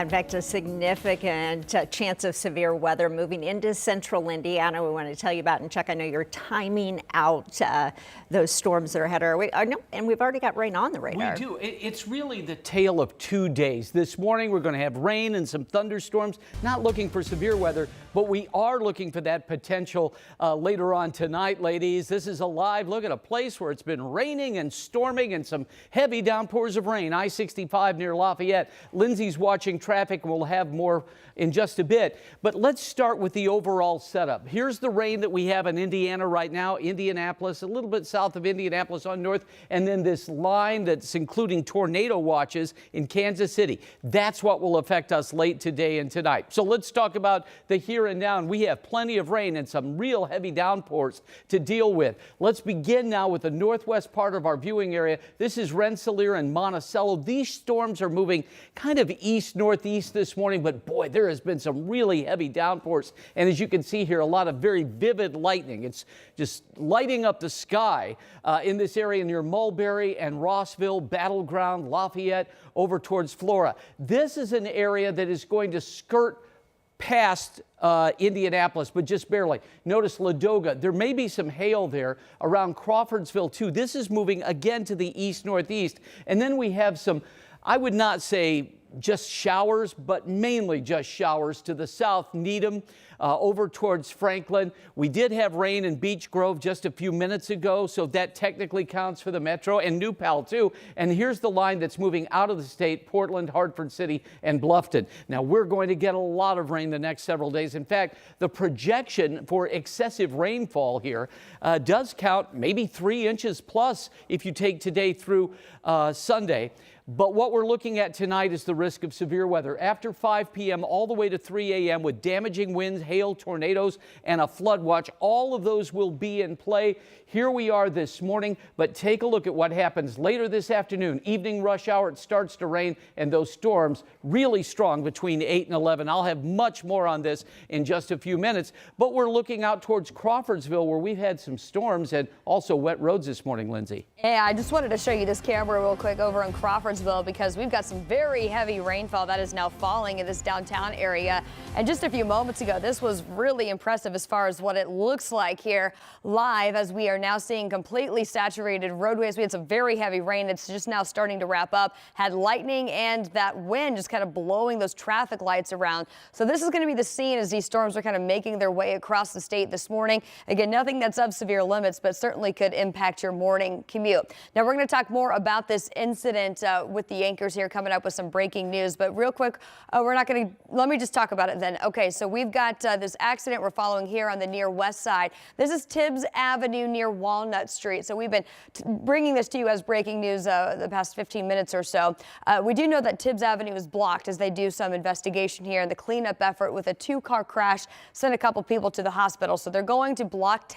In fact, a significant chance of severe weather moving into central Indiana. We want to tell you about, and Chuck, I know you're timing out those storms that are ahead of our way. And we've already got rain on the radar. We do. It's really the tale of 2 days. This morning, we're going to have rain and some thunderstorms. Not looking for severe weather, but we are looking for that potential later on tonight, ladies. This is a live look at a place where it's been raining and storming and some heavy downpours of rain. I-65 near Lafayette. Lindsay's watching traffic, and we'll have more in just a bit. But let's start with the overall setup. Here's the rain that we have in Indiana right now, Indianapolis, a little bit south of Indianapolis on north, and then this line that's including tornado watches in Kansas City. That's what will affect us late today and tonight. So let's talk about the here and now. And we have plenty of rain and some real heavy downpours to deal with. Let's begin now with the northwest part of our viewing area. This is Rensselaer and Monticello. These storms are moving kind of east-northeast this morning, but boy, there has been some really heavy downpours. And as you can see here, a lot of very vivid lightning. It's just lighting up the sky in this area near Mulberry and Rossville, Battleground, Lafayette, over towards Flora. This is an area that is going to skirt past Indianapolis, but just barely. Notice Ladoga. There may be some hail there around Crawfordsville, too. This is moving again to the east-northeast. And then we have some, I would not say just showers, but mainly just showers to the south, Needham, over towards Franklin. We did have rain in Beech Grove just a few minutes ago, so that technically counts for the metro, and New Pal too. And here's the line that's moving out of the state: Portland, Hartford City, and Bluffton. Now we're going to get a lot of rain the next several days. In fact, the projection for excessive rainfall here does count maybe 3 inches plus if you take today through Sunday. But what we're looking at tonight is the risk of severe weather after 5 p.m. all the way to 3 a.m. with damaging winds, hail, tornadoes, and a flood watch. All of those will be in play. Here we are this morning, but take a look at what happens later this afternoon. Evening rush hour, it starts to rain, and those storms really strong between 8 and 11. I'll have much more on this in just a few minutes, but we're looking out towards Crawfordsville, where we've had some storms and also wet roads this morning, Lindsay. Yeah, I just wanted to show you this camera real quick over in Crawfordsville, because we've got some very heavy rainfall that is now falling in this downtown area. And just a few moments ago, this was really impressive as far as what it looks like here live, as we are now seeing completely saturated roadways. We had some very heavy rain. It's just now starting to wrap up. Had lightning and that wind just kind of blowing those traffic lights around. So this is going to be the scene as these storms are kind of making their way across the state this morning. Again, nothing that's of severe limits, but certainly could impact your morning commute. Now we're going to talk more about this incident with the anchors here coming up with some breaking news. But real quick, let me just talk about it then. Okay, so we've got this accident we're following here on the near west side. This is Tibbs Avenue near Walnut Street. So we've been bringing this to you as breaking news the past 15 minutes or so. We do know that Tibbs Avenue is blocked as they do some investigation here, and the cleanup effort with a 2-car crash sent a couple people to the hospital. So they're going to block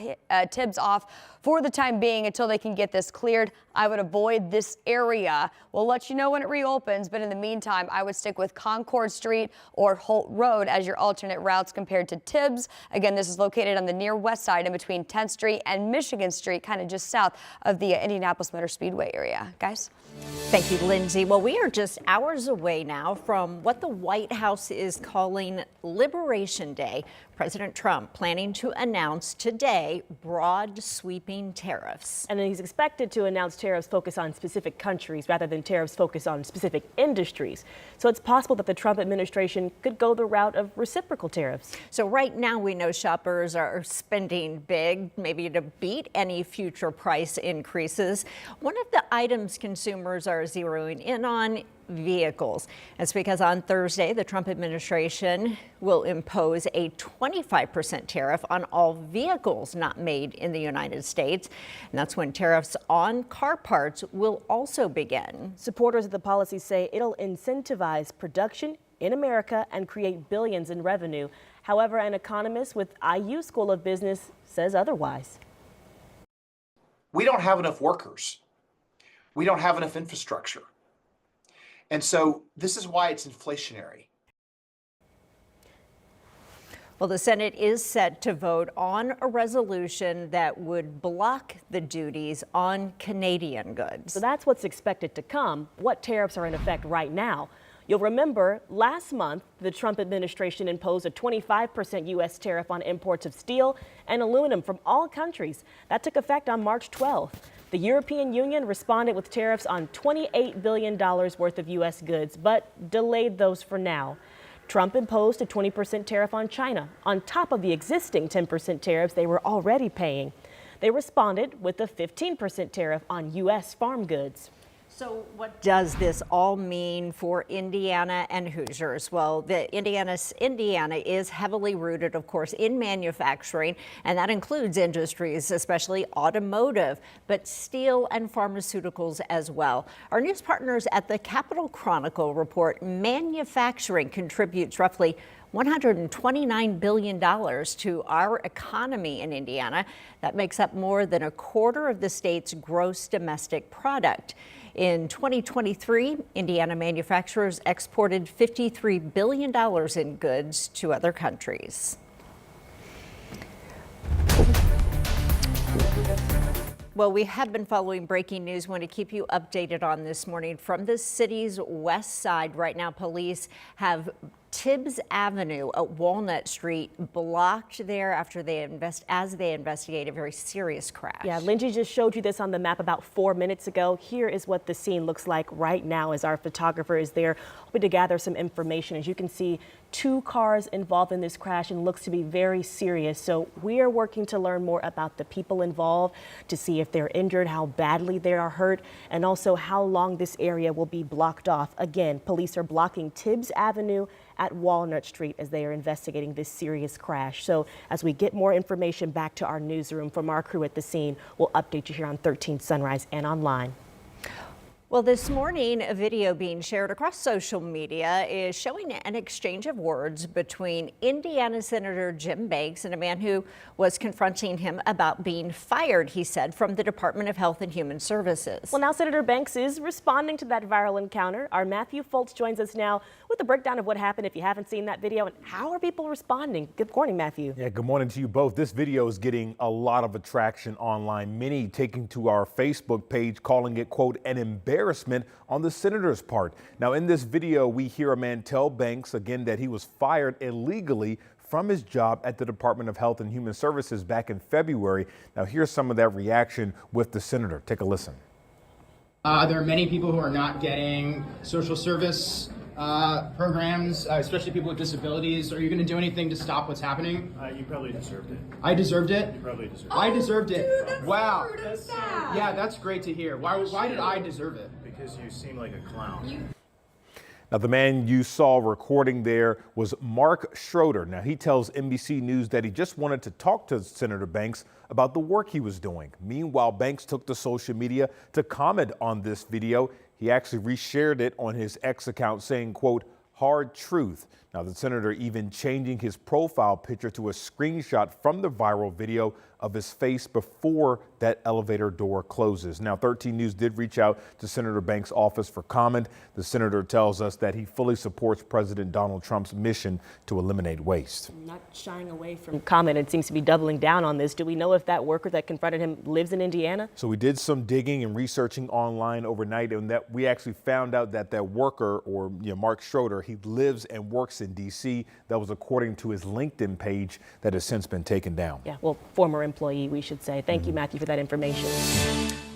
Tibbs off for the time being until they can get this cleared. I would avoid this area. We'll let you know when it reopens, but in the meantime, I would stick with Concord Street or Holt Road as your alternate routes compared to Tibbs. Again, this is located on the near west side in between 10th Street and Michigan Street, kind of just south of the Indianapolis Motor Speedway area. Guys? Thank you, Lindsay. Well, we are just hours away now from what the White House is calling Liberation Day. President Trump planning to announce today broad sweeping tariffs. And he's expected to announce tariffs focused on specific countries rather than tariffs focused on specific industries. So it's possible that the Trump administration could go the route of reciprocal tariffs. So right now we know shoppers are spending big, maybe to beat any future price increases. One of the items consumers are zeroing in on: vehicles. That's because on Thursday, the Trump administration will impose a 25% tariff on all vehicles not made in the United States. And that's when tariffs on car parts will also begin. Supporters of the policy say it'll incentivize production in America and create billions in revenue. However, an economist with IU School of Business says otherwise. We don't have enough workers. We don't have enough infrastructure. And so this is why it's inflationary. Well, the Senate is set to vote on a resolution that would block the duties on Canadian goods. So that's what's expected to come. What tariffs are in effect right now? You'll remember last month, the Trump administration imposed a 25% U.S. tariff on imports of steel and aluminum from all countries. That took effect on March 12th. The European Union responded with tariffs on $28 billion worth of U.S. goods, but delayed those for now. Trump imposed a 20% tariff on China, on top of the existing 10% tariffs they were already paying. They responded with a 15% tariff on U.S. farm goods. So what does this all mean for Indiana and Hoosiers? Well, Indiana is heavily rooted, of course, in manufacturing, and that includes industries, especially automotive, but steel and pharmaceuticals as well. Our news partners at the Capital Chronicle report manufacturing contributes roughly $129 billion to our economy in Indiana. That makes up more than a quarter of the state's gross domestic product. In 2023, Indiana manufacturers exported $53 billion in goods to other countries. Well, we have been following breaking news. Want to keep you updated on this morning from the city's west side. Right now, police have Tibbs Avenue at Walnut Street blocked there after as they investigate a very serious crash. Yeah, Lindsay just showed you this on the map about 4 minutes ago. Here is what the scene looks like right now as our photographer is there hoping to gather some information. As you can see, 2 cars involved in this crash and looks to be very serious. So we are working to learn more about the people involved, to see if they're injured, how badly they are hurt, and also how long this area will be blocked off. Again, police are blocking Tibbs Avenue at Walnut Street as they are investigating this serious crash. So as we get more information back to our newsroom from our crew at the scene, we'll update you here on 13 Sunrise and online. Well, this morning, a video being shared across social media is showing an exchange of words between Indiana Senator Jim Banks and a man who was confronting him about being fired, he said, from the Department of Health and Human Services. Well, now Senator Banks is responding to that viral encounter. Our Matthew Foltz joins us now with a breakdown of what happened if you haven't seen that video and how are people responding. Good morning, Matthew. Yeah, good morning to you both. This video is getting a lot of attraction online. Many taking to our Facebook page, calling it, quote, an embarrassment on the senator's part. Now, in this video, we hear a man tell Banks again that he was fired illegally from his job at the Department of Health and Human Services back in February. Now, here's some of that reaction with the senator. Take a listen. There are many people who are not getting social service programs, especially people with disabilities. Are you going to do anything to stop what's happening? You probably deserved it. I deserved it? You probably deserved it. I deserved it. Dude, that's wow. so sad. Yeah, that's great to hear. Why did I deserve it? Because you seem like a clown. Now, the man you saw recording there was Mark Schroeder. Now, he tells NBC News that he just wanted to talk to Senator Banks about the work he was doing. Meanwhile, Banks took to social media to comment on this video. He actually reshared it on his X account saying, quote, hard truth. Now, the senator even changing his profile picture to a screenshot from the viral video of his face before that elevator door closes. Now, 13 News did reach out to Senator Banks' office for comment. The senator tells us that he fully supports President Donald Trump's mission to eliminate waste. Not shying away from comment. It seems to be doubling down on this. Do we know if that worker that confronted him lives in Indiana? So we did some digging and researching online overnight, and that we actually found out that that worker, or Mark Schroeder, he lives and works in D.C. That was according to his LinkedIn page that has since been taken down. Yeah, well, former employee, we should say. Thank you, Matthew, for that information.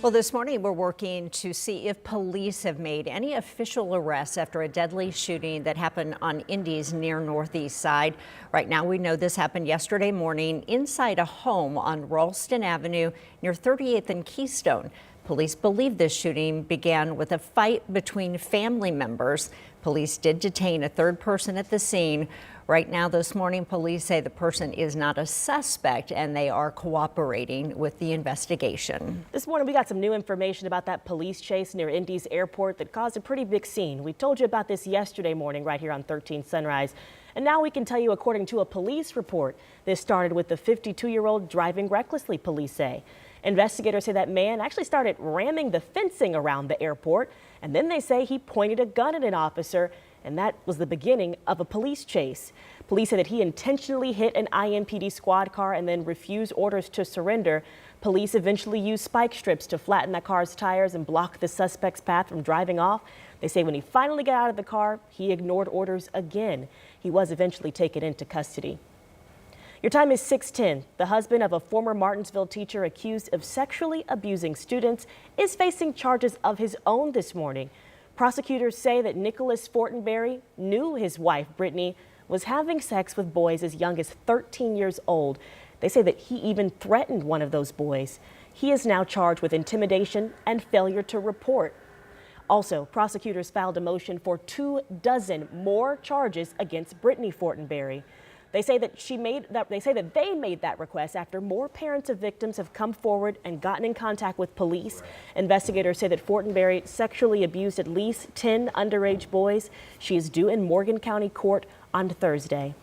Well, this morning we're working to see if police have made any official arrests after a deadly shooting that happened on Indy's near northeast side. Right now, we know this happened yesterday morning inside a home on Ralston Avenue near 38th and Keystone. Police believe this shooting began with a fight between family members. Police did detain a third person at the scene. Right now, this morning, police say the person is not a suspect and they are cooperating with the investigation. This morning, we got some new information about that police chase near Indy's airport that caused a pretty big scene. We told you about this yesterday morning right here on 13 Sunrise. And now we can tell you, according to a police report, this started with the 52-year-old driving recklessly, police say. Investigators say that man actually started ramming the fencing around the airport, and then they say he pointed a gun at an officer, and that was the beginning of a police chase. Police say that he intentionally hit an IMPD squad car and then refused orders to surrender. Police eventually used spike strips to flatten that car's tires and block the suspect's path from driving off. They say when he finally got out of the car, he ignored orders again. He was eventually taken into custody. Your time is 6:10. The husband of a former Martinsville teacher accused of sexually abusing students is facing charges of his own this morning. Prosecutors say that Nicholas Fortenberry knew his wife, Brittany, was having sex with boys as young as 13 years old. They say that he even threatened one of those boys. He is now charged with intimidation and failure to report. Also, prosecutors filed a motion for 24 more charges against Brittany Fortenberry. They say that they made that request after more parents of victims have come forward and gotten in contact with police. Investigators say that Fortenberry sexually abused at least 10 underage boys. She is due in Morgan County Court on Thursday.